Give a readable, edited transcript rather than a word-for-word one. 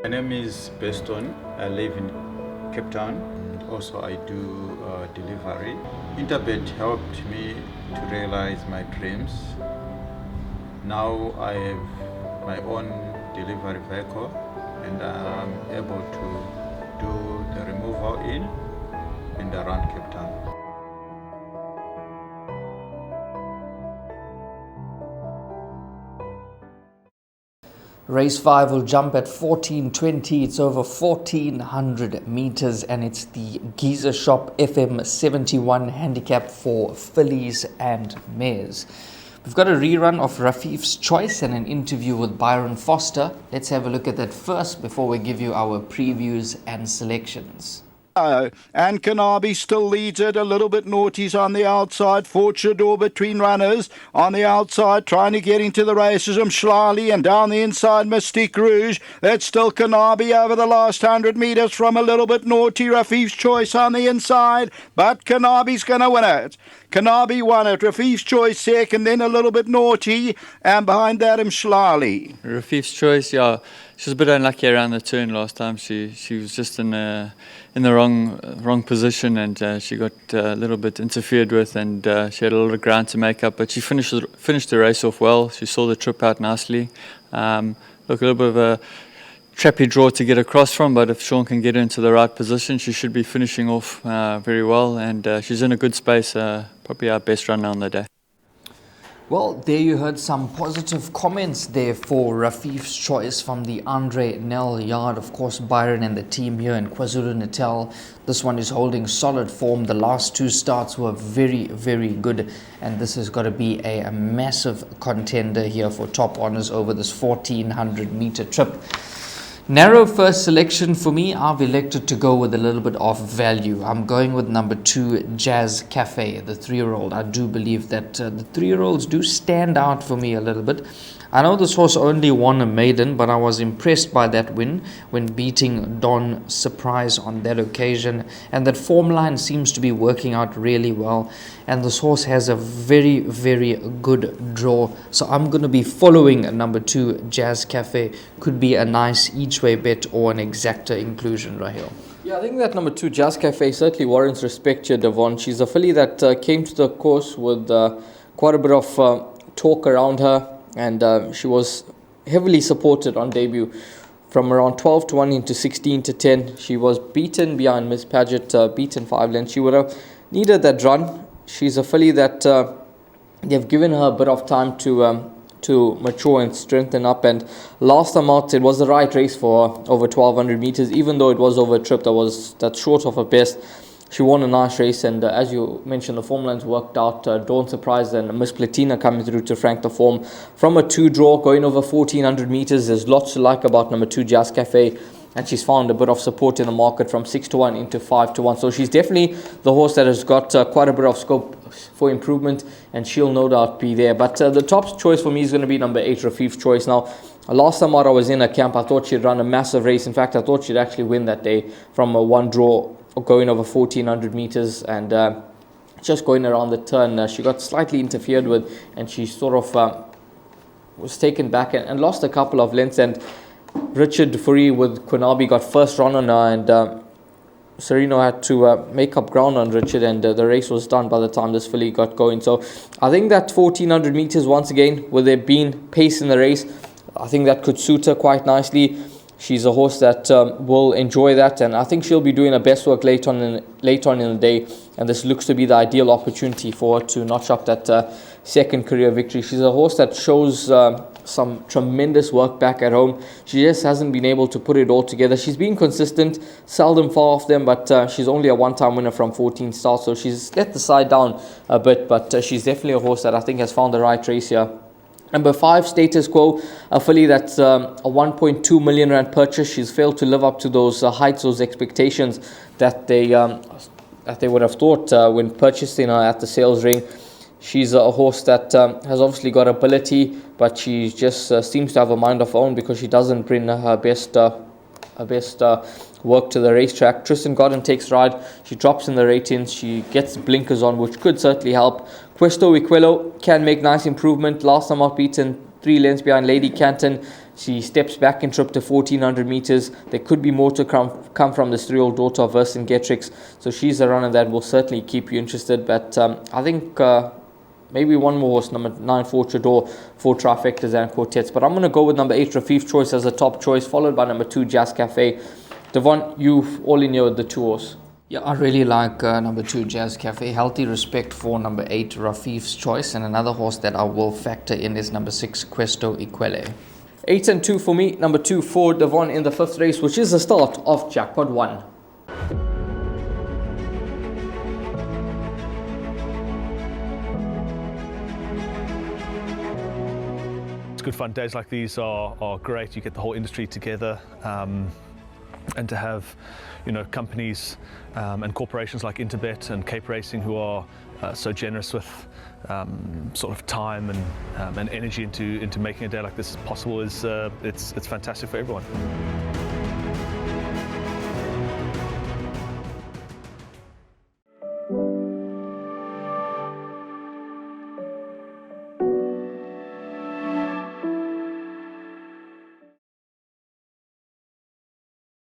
My name is Beston. I live in Cape Town. Also, I do delivery. Interbet helped me to realize my dreams. Now I have my own delivery vehicle and I'm able to do the removal in and around Cape Town. Race 5 will jump at 14:20. It's over 1400 meters and it's the Giza Shop FM 71 handicap for fillies and mares. We've got a rerun of Rafif's Choice and an interview with Byron Foster. Let's have a look at that first before we give you our previews and selections. And Kanabi still leads it, a little bit naughty's on the outside. Fortune between runners on the outside, trying to get into the races. Mshlali and down the inside, Mystique Rouge. That's still Kanabi over the last 100 metres from a little bit naughty. Rafif's Choice on the inside, but Kanabi's going to win it. Kanabi won it. Rafif's Choice second, then a little bit naughty, and behind that Mshlali. Rafif's Choice, yeah, she was a bit unlucky around the turn last time. She was just in the wrong position, and she got a little bit interfered with, and she had a lot of ground to make up. But she finished the race off well. She saw the trip out nicely. Look, a little bit of a trappy draw to get across from, but if Sean can get her into the right position, she should be finishing off very well, and she's in a good space. Probably our best runner on the day. Well, there you heard some positive comments there for Rafif's Choice from the Andre Nel yard. Of course, Byron and the team here in KwaZulu-Natal. This one is holding solid form. The last two starts were very, very good. And this has got to be a massive contender here for top honours over this 1400 meter trip. Narrow first selection for me. I've elected to go with a little bit of value. I'm going with number 2, Jazz Cafe, the 3-year-old. I do believe that the 3-year-olds do stand out for me a little bit. I know this horse only won a maiden, but I was impressed by that win when beating Don Surprise on that occasion. And that form line seems to be working out really well. And this horse has a very, very good draw. So I'm going to be following number 2, Jazz Cafe. Could be a nice each-way bet or an exacta inclusion right here. Yeah, I think that number 2, Jazz Cafe, certainly warrants respect here, Devon. She's a filly that came to the course with quite a bit of talk around her. And she was heavily supported on debut from around 12 to 1 into 16 to 10. She was beaten behind Miss Paget, beaten 5 lengths. She would have needed that run. She's a filly that they've given her a bit of time to mature and strengthen up. And last time out, it was the right race for her, over 1200 meters. Even though it was over a trip that's short of her best, she won a nice race, and as you mentioned, the form lines worked out. Dawn Surprise and Miss Platina coming through to frank the form. From a 2 draw, going over 1400 meters, there's lots to like about number 2, Jazz Cafe, and she's found a bit of support in the market from 6 to 1 into 5 to 1. So she's definitely the horse that has got quite a bit of scope for improvement, and she'll no doubt be there. But the top choice for me is going to be number 8, Rafif's Choice. Now, last time out I was in a camp, I thought she'd run a massive race. In fact, I thought she'd actually win that day from a 1 draw, going over 1400 meters, and just going around the turn, she got slightly interfered with, and she sort of was taken back and lost a couple of lengths. And Richard Fourie with Quinabi got first run on her, and Sereno had to make up ground on Richard, and the race was done by the time this filly got going. So I think that 1400 meters, once again, with there being pace in the race, I think that could suit her quite nicely. She's a horse that will enjoy that, and I think she'll be doing her best work late on in the day, and this looks to be the ideal opportunity for her to notch up that second career victory. She's a horse that shows some tremendous work back at home. She just hasn't been able to put it all together. She's been consistent, seldom far off them, but she's only a one-time winner from 14 starts, so she's let the side down a bit, but she's definitely a horse that I think has found the right race here. Number 5, Status Quo, a filly that's a 1.2 million rand purchase. She's failed to live up to those heights, those expectations that they would have thought when purchasing her at the sales ring. She's a horse that has obviously got ability, but she just seems to have a mind of her own because she doesn't bring her best work to the racetrack. Tristan Godden takes ride. She drops in the ratings. She gets blinkers on, which could certainly help. Questo Wiquello can make nice improvement. Last time out beaten 3 lengths behind Lady Canton. She steps back in trip to 1400 meters. There could be more to come from this 3-year-old daughter of Vercingetrix. So she's a runner that will certainly keep you interested. But I think maybe one more horse, number 9, Fortune, 4 Trifectas and Quartets. But I'm going to go with number 8, Rafif Choice as a top choice, followed by number 2, Jazz Cafe. Devon, you all in here with the 2 horse. Yeah, I really like number 2, Jazz Cafe. Healthy respect for number 8, Rafif's Choice. And another horse that I will factor in is number 6, Questo Equele. 8 and 2 for me. Number 2 for Devon in the 5th race, which is the start of Jackpot 1. It's good fun. Days like these are great. You get the whole industry together. And to have, companies and corporations like Interbet and Cape Racing who are so generous with sort of time and energy into making a day like this possible is it's fantastic for everyone.